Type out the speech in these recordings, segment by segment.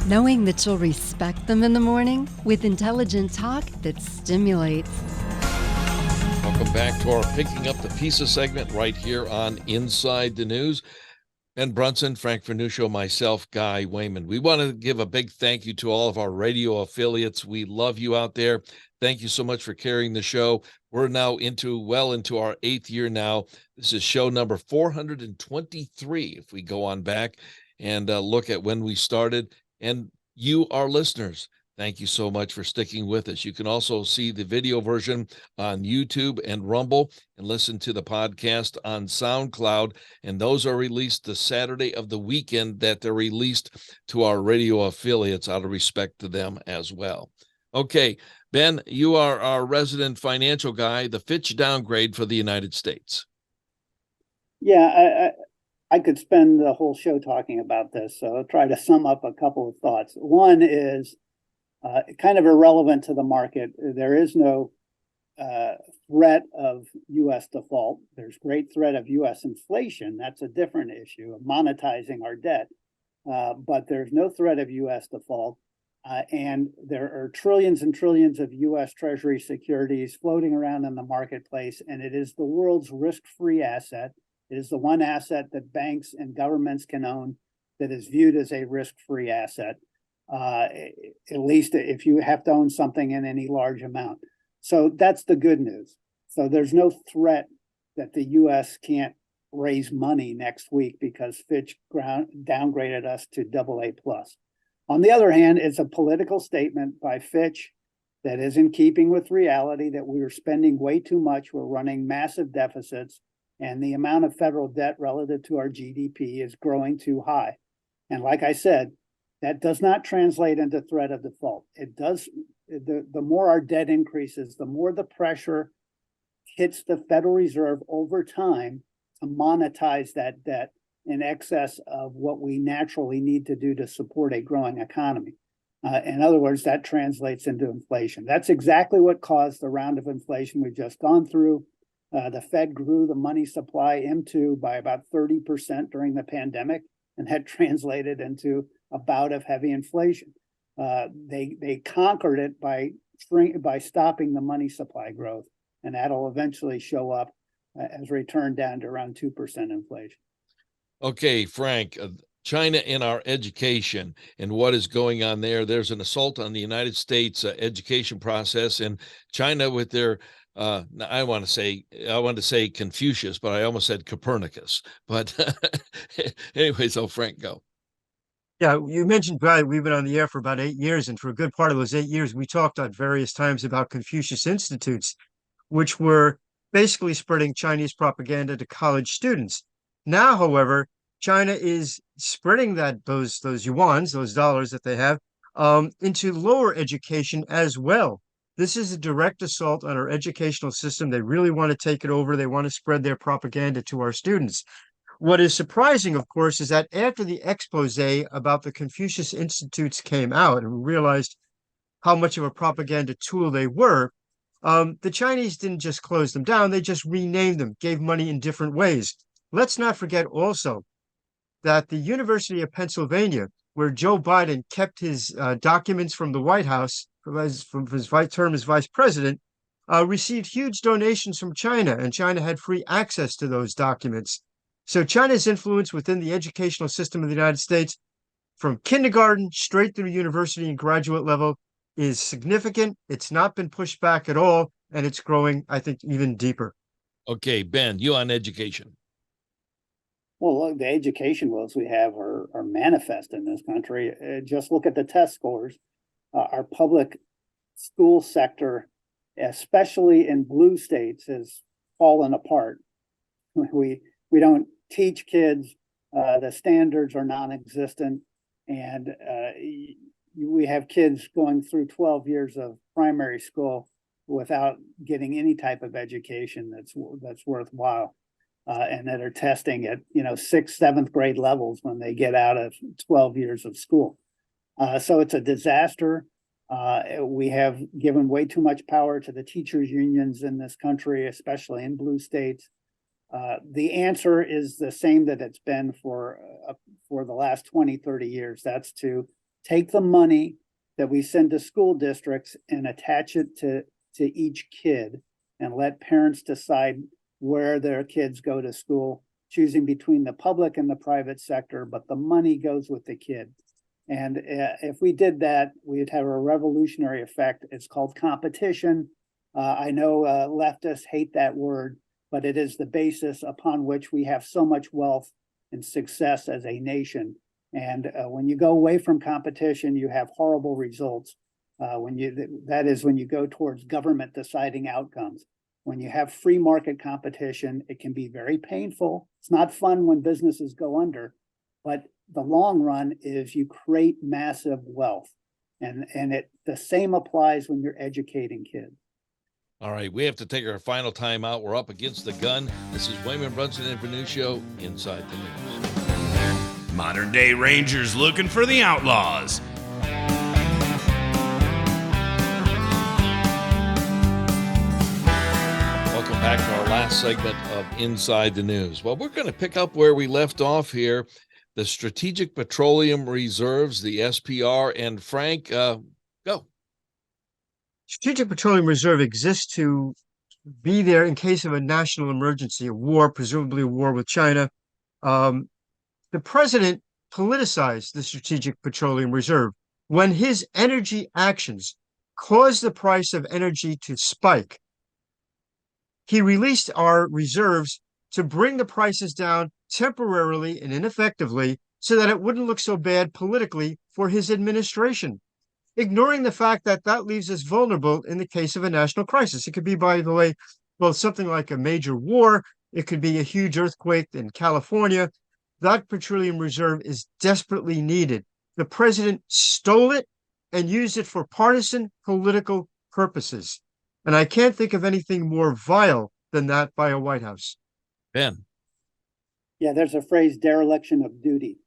knowing that you'll respect them in the morning with intelligent talk that stimulates. Welcome back to our Picking Up the Pieces segment right here on Inside the News. Ben Brunson, Frank Vernuccio, myself, Guy Wayman. We want to give a big thank you to all of our radio affiliates. We love you out there. Thank you so much for carrying the show. We're now well into our 8th year now. This is show number 423, if we go on back and look at when we started. And you, our listeners, thank you so much for sticking with us. You can also see the video version on YouTube and Rumble and listen to the podcast on SoundCloud. And those are released the Saturday of the weekend that they're released to our radio affiliates out of respect to them as well. Okay, Ben, you are our resident financial guy, the Fitch downgrade for the United States. Yeah, I could spend the whole show talking about this, so I'll try to sum up a couple of thoughts. One is kind of irrelevant to the market. There is no threat of U.S. default. There's great threat of U.S. inflation. That's a different issue of monetizing our debt. But there's no threat of U.S. default. And there are trillions and trillions of U.S. Treasury securities floating around in the marketplace, and it is the world's risk-free asset. It is the one asset that banks and governments can own that is viewed as a risk-free asset, at least if you have to own something in any large amount. So that's the good news. So there's no threat that the U.S. can't raise money next week because Fitch downgraded us to AA+. On the other hand, it's a political statement by Fitch that is in keeping with reality that we are spending way too much. We're running massive deficits, and the amount of federal debt relative to our GDP is growing too high. And like I said, that does not translate into threat of default. It does. The more our debt increases, the more the pressure hits the Federal Reserve over time to monetize that debt in excess of what we naturally need to do to support a growing economy. In other words, that translates into inflation. That's exactly what caused the round of inflation we've just gone through. The Fed grew the money supply into by about 30% during the pandemic, and that translated into a bout of heavy inflation. They conquered it by stopping the money supply growth, and that'll eventually show up as return down to around 2% inflation. Okay, Frank, China in our education and what is going on there. There's an assault on the United States education process, and China with their I want to say Confucius, but I almost said Copernicus. But anyway, so Frank, go. Yeah, you mentioned, Brad, we've been on the air for about 8 years, and for a good part of those 8 years, we talked at various times about Confucius Institutes, which were basically spreading Chinese propaganda to college students. Now, however, China is spreading those yuans, those dollars that they have, into lower education as well. This is a direct assault on our educational system. They really want to take it over. They want to spread their propaganda to our students. What is surprising, of course, is that after the expose about the Confucius Institutes came out and we realized how much of a propaganda tool they were, the Chinese didn't just close them down, they just renamed them, gave money in different ways. Let's not forget also that the University of Pennsylvania, where Joe Biden kept his documents from the White House from his term as vice president, received huge donations from China, and China had free access to those documents. So China's influence within the educational system of the United States, from kindergarten straight through university and graduate level, is significant. It's not been pushed back at all, and it's growing, I think, even deeper. Okay, Ben, you on education. Well, look, the education woes we have are manifest in this country. Just look at the test scores. Our public school sector, especially in blue states, has fallen apart. We don't teach kids. The standards are non-existent, and we have kids going through 12 years of primary school without getting any type of education that's worthwhile. And that are testing at 6th, 7th grade levels when they get out of 12 years of school. So it's a disaster. We have given way too much power to the teachers' unions in this country, especially in blue states. The answer is the same that it's been for the last 20, 30 years. That's to take the money that we send to school districts and attach it to each kid and let parents decide where their kids go to school, choosing between the public and the private sector, but the money goes with the kid. And if we did that, we'd have a revolutionary effect. It's called competition. I know leftists hate that word, but it is the basis upon which we have so much wealth and success as a nation. And when you go away from competition, you have horrible results. That is when you go towards government deciding outcomes. When you have free market competition, it can be very painful. It's not fun when businesses go under, but the long run is you create massive wealth. And the same applies when you're educating kids. All right, we have to take our final time out. We're up against the gun. This is Wayman, Brunson, and Venuccio, Inside the News. Modern day Rangers looking for the outlaws. Welcome back to our last segment of Inside the News. Well, we're going to pick up where we left off here. The Strategic Petroleum Reserves, the SPR, and Frank, go. Strategic Petroleum Reserve exists to be there in case of a national emergency, a war, presumably a war with China. The president politicized the Strategic Petroleum Reserve when his energy actions caused the price of energy to spike. He released our reserves to bring the prices down temporarily and ineffectively so that it wouldn't look so bad politically for his administration, ignoring the fact that that leaves us vulnerable in the case of a national crisis. It could be, by the way, well, something like a major war. It could be a huge earthquake in California. That petroleum reserve is desperately needed. The president stole it and used it for partisan political purposes. And I can't think of anything more vile than that by a White House. Ben. Yeah, there's a phrase, dereliction of duty.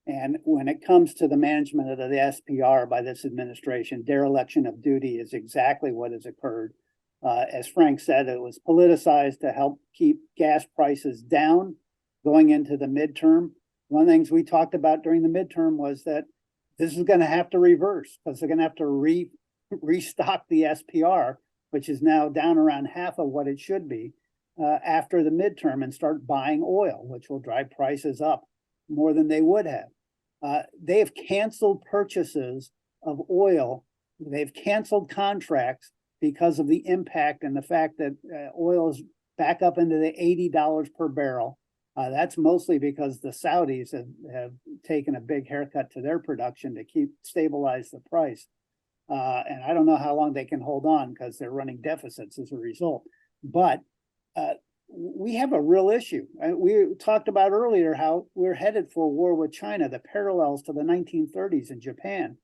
And when it comes to the management of the SPR by this administration, dereliction of duty is exactly what has occurred. As Frank said, it was politicized to help keep gas prices down going into the midterm. One of the things we talked about during the midterm was that this is going to have to reverse because they're going to have to restock the SPR, which is now down around half of what it should be after the midterm, and start buying oil, which will drive prices up more than they would have. They have canceled purchases of oil. They've canceled contracts because of the impact and the fact that oil is back up into the $80 per barrel. That's mostly because the Saudis have taken a big haircut to their production to stabilize the price. And I don't know how long they can hold on because they're running deficits as a result. But we have a real issue. We talked about earlier how we're headed for a war with China, the parallels to the 1930s in Japan.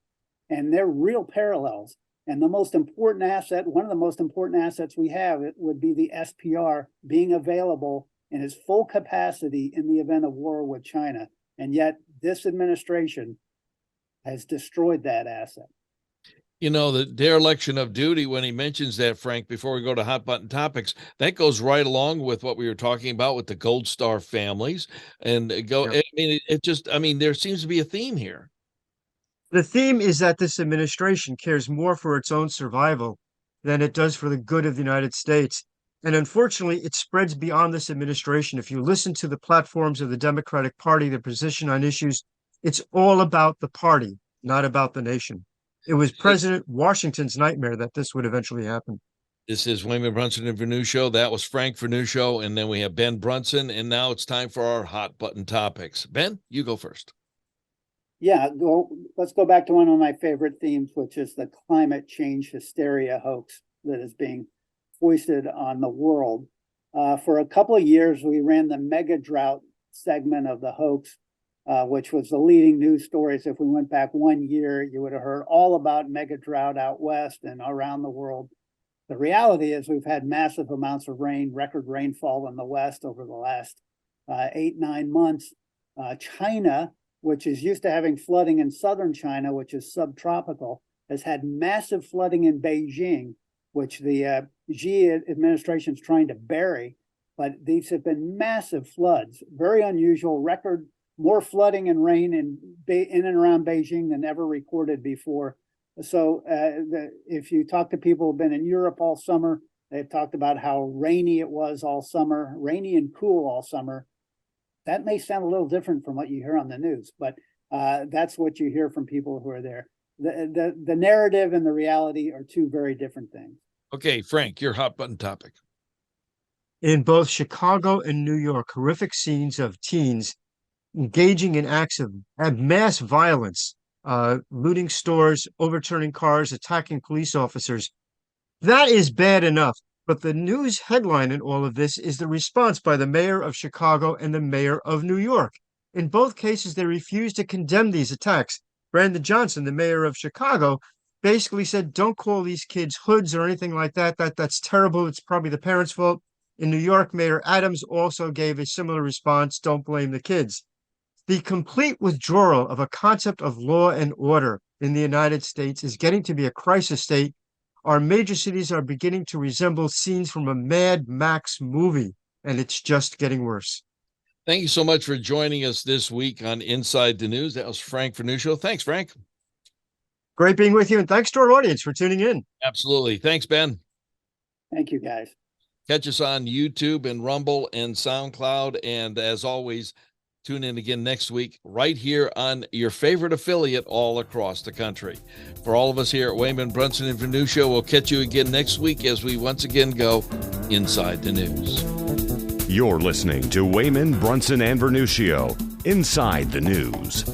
And they're real parallels. And the most important asset, one of the most important assets we have, it would be the SPR being available in its full capacity in the event of war with China. And yet this administration has destroyed that asset. You know, the dereliction of duty, when he mentions that, Frank, before we go to hot button topics, that goes right along with what we were talking about with the Gold Star families. And I mean, there seems to be a theme here. The theme is that this administration cares more for its own survival than it does for the good of the United States. And unfortunately, it spreads beyond this administration. If you listen to the platforms of the Democratic Party, their position on issues, it's all about the party, not about the nation. It was President Washington's nightmare that this would eventually happen. This is Wayman, Brunson, and Venuccio. That was Frank Venuccio. And then we have Ben Brunson. And now it's time for our hot button topics. Ben, you go first. Yeah, let's go back to one of my favorite themes, which is the climate change hysteria hoax that is being foisted on the world. For a couple of years, we ran the mega drought segment of the hoax, which was the leading news stories. If we went back 1 year, you would have heard all about mega drought out west and around the world. The reality is we've had massive amounts of rain, record rainfall in the west over the last 8-9 months. China, which is used to having flooding in southern China, which is subtropical, has had massive flooding in Beijing, which the Xi administration is trying to bury. But these have been massive floods, very unusual, record more flooding and rain in in and around Beijing than ever recorded before. So if you talk to people who've been in Europe all summer, they've talked about how rainy it was all summer, rainy and cool all summer. That may sound a little different from what you hear on the news, but that's what you hear from people who are there. The narrative and the reality are two very different things. Okay, Frank, your hot button topic. In both Chicago and New York, horrific scenes of teens engaging in acts of mass violence, looting stores, overturning cars, attacking police officers. That is bad enough. But the news headline in all of this is the response by the mayor of Chicago and the mayor of New York. In both cases, they refused to condemn these attacks. Brandon Johnson, the mayor of Chicago, basically said, don't call these kids hoods or anything like that. That's terrible. It's probably the parents' fault. In New York, Mayor Adams also gave a similar response. Don't blame the kids. The complete withdrawal of a concept of law and order in the United States is getting to be a crisis state. Our major cities are beginning to resemble scenes from a Mad Max movie, and it's just getting worse. Thank you so much for joining us this week on Inside the News. That was Frank Vernuccio. Thanks, Frank. Great being with you, and thanks to our audience for tuning in. Absolutely. Thanks, Ben. Thank you, guys. Catch us on YouTube and Rumble and SoundCloud. And as always, tune in again next week right here on your favorite affiliate all across the country. For all of us here at Wayman, Brunson, and Vernuccio, we'll catch you again next week as we once again go Inside the News. You're listening to Wayman, Brunson, and Vernuccio, Inside the News.